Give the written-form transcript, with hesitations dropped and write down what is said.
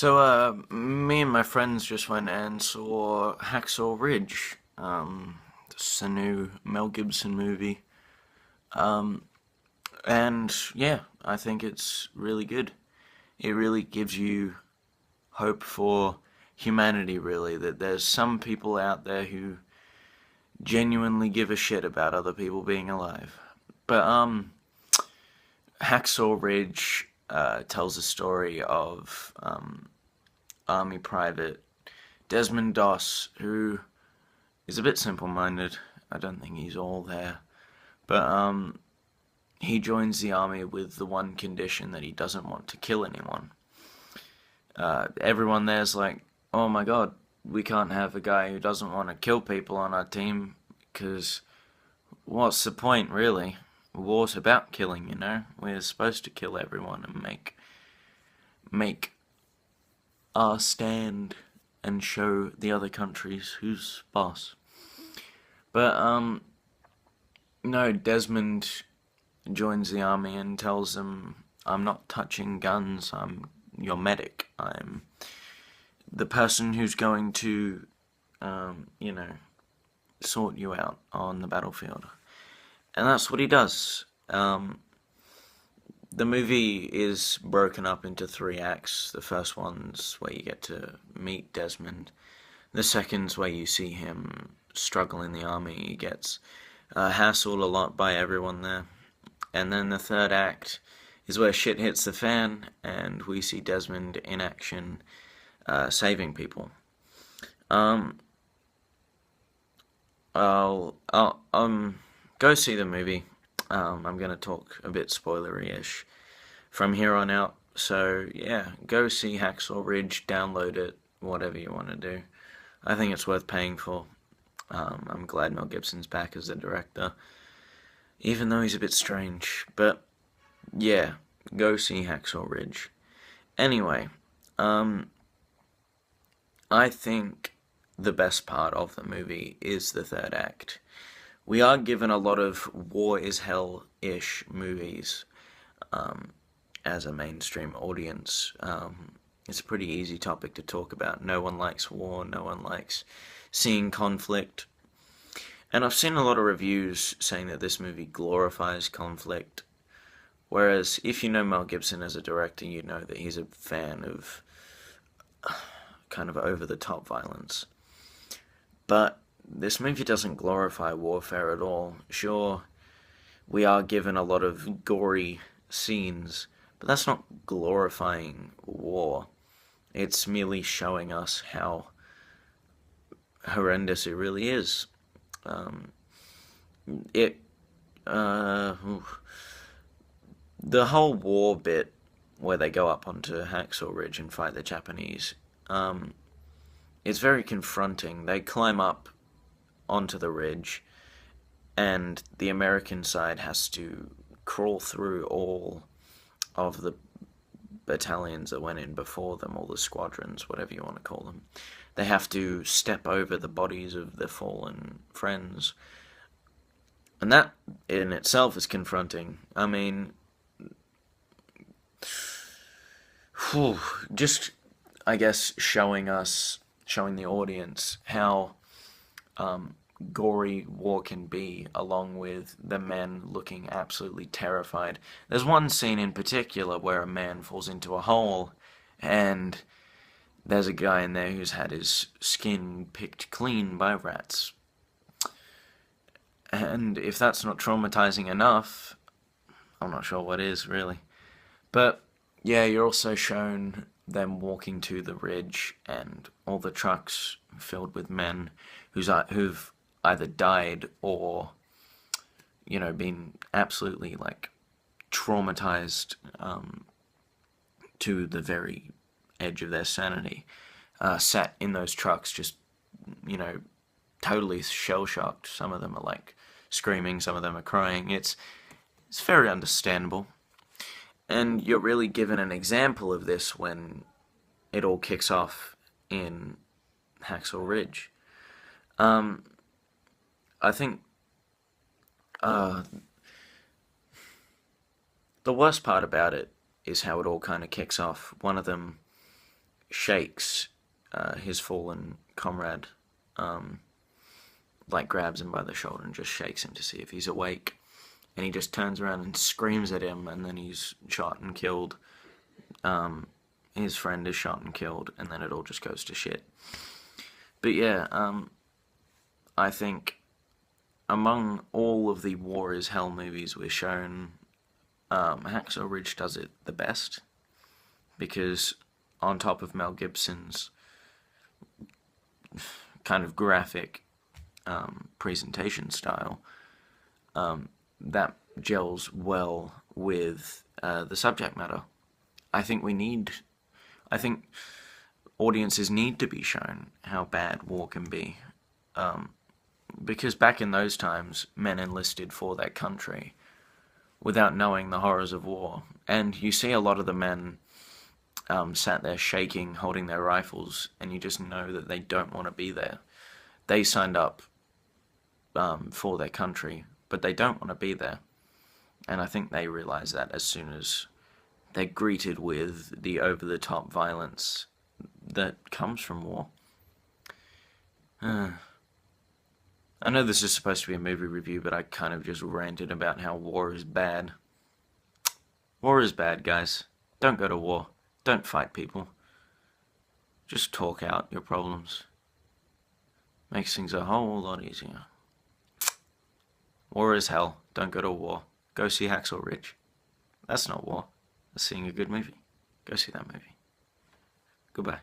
Me and my friends just went and saw Hacksaw Ridge. It's a new Mel Gibson movie. Um, and yeah, I think it's really good. It really gives you hope for humanity, really, that there's some people out there who genuinely give a shit about other people being alive. But Hacksaw Ridge tells the story of Army Private Desmond Doss, who is a bit simple-minded. I don't think he's all there. But he joins the army with the one condition that he doesn't want to kill anyone. Everyone there's like, oh my god, we can't have a guy who doesn't want to kill people on our team, because what's the point, really? War's about killing, you know? We're supposed to kill everyone and make our stand and show the other countries who's boss. But no, Desmond joins the army and tells them, I'm not touching guns, I'm your medic. I'm the person who's going to, you know, sort you out on the battlefield. And that's what he does. The movie is broken up into three acts. The first one's where you get to meet Desmond. The second's where you see him struggle in the army. He gets hassled a lot by everyone there. And then the third act is where shit hits the fan, and we see Desmond in action, saving people. Um, I'll go see the movie. I'm gonna talk a bit spoilery-ish from here on out. So yeah, go see Hacksaw Ridge, download it, whatever you want to do. I think it's worth paying for. I'm glad Mel Gibson's back as the director, even though he's a bit strange. But yeah, go see Hacksaw Ridge. Anyway, I think the best part of the movie is the third act. We are given a lot of war is hell-ish movies as a mainstream audience. It's a pretty easy topic to talk about. No one likes war, no one likes seeing conflict. And I've seen a lot of reviews saying that this movie glorifies conflict. Whereas, if you know Mel Gibson as a director, you know that he's a fan of kind of over-the-top violence. But this movie doesn't glorify warfare at all. Sure, we are given a lot of gory scenes, but that's not glorifying war. It's merely showing us how horrendous it really is. It, uh, the whole war bit where they go up onto Hacksaw Ridge and fight the Japanese, it's very confronting. They climb up onto the ridge, and the American side has to crawl through all of the battalions that went in before them, all the squadrons, whatever you want to call them. They have to step over the bodies of their fallen friends. And that in itself is confronting. I mean, just, I guess, showing the audience how gory war can be, along with the men looking absolutely terrified. There's one scene in particular where a man falls into a hole, and there's a guy in there who's had his skin picked clean by rats. And if that's not traumatizing enough, I'm not sure what is, really. But yeah, you're also shown them walking to the ridge and all the trucks filled with men who've either died or, you know, been absolutely, like, traumatized to the very edge of their sanity, sat in those trucks just, you know, totally shell-shocked. Some of them are, like, screaming, some of them are crying. It's very understandable. And you're really given an example of this when it all kicks off in Hacksaw Ridge. I think the worst part about it is how it all kind of kicks off. One of them shakes his fallen comrade, like grabs him by the shoulder and just shakes him to see if he's awake. And he just turns around and screams at him, and then he's shot and killed. His friend is shot and killed, and then it all just goes to shit. But yeah, I think among all of the War is Hell movies we're shown, Hacksaw Ridge does it the best, because on top of Mel Gibson's kind of graphic presentation style, that gels well with the subject matter. I think audiences need to be shown how bad war can be, because back in those times, men enlisted for their country without knowing the horrors of war, and you see a lot of the men sat there shaking, holding their rifles, and you just know that they don't want to be there. They signed up for their country, but they don't want to be there, and I think they realize that as soon as they're greeted with the over-the-top violence that comes from war. I know this is supposed to be a movie review, but I kind of just ranted about how war is bad. War is bad, guys. Don't go to war. Don't fight people. Just talk out your problems. Makes things a whole lot easier. War is hell. Don't go to war. Go see Hacksaw Ridge. That's not war. That's seeing a good movie. Go see that movie. Goodbye.